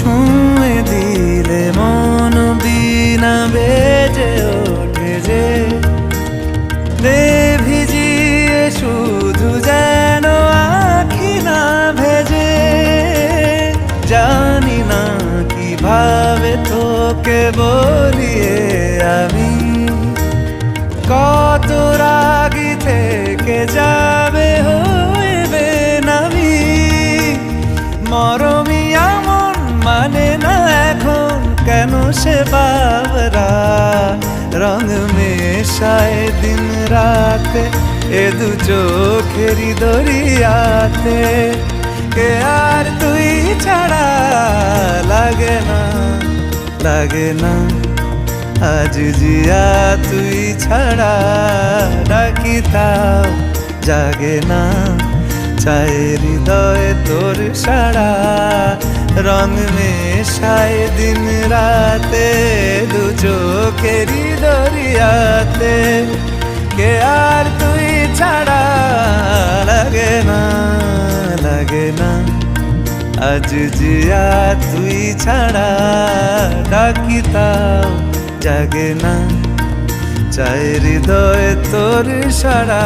ছুঁয়ে দিলে মন বিনা বেজে ওঠে যে দে ভিজিয়ে শুধু যেন আখি না ভেজে। জানি না কিভাবে তোকে বলিয়ে আমি কত রাগি থেকে যাবে হইবে নামি। মরমি এমন মানে না এখন কেন সে বাবরা রং মেশায় দিন রাতে এ দু চোখেরি দরিয়াতে। কে আর তুই ছাড়া লাগে না লাগে না আজ জিয়া তুই ছাড়া ডাকি তাও জাগে না। চায় হৃদয় তোর সারা রং মেশায় দিন রাতে দু চোখেরি দরিয়াতে। কে আর তুই ছাড়া লাগে না লাগে না আজ জিয়া তুই ছাড়া ডাকি তাও জাগে না। চায় হৃদয় তোর সারা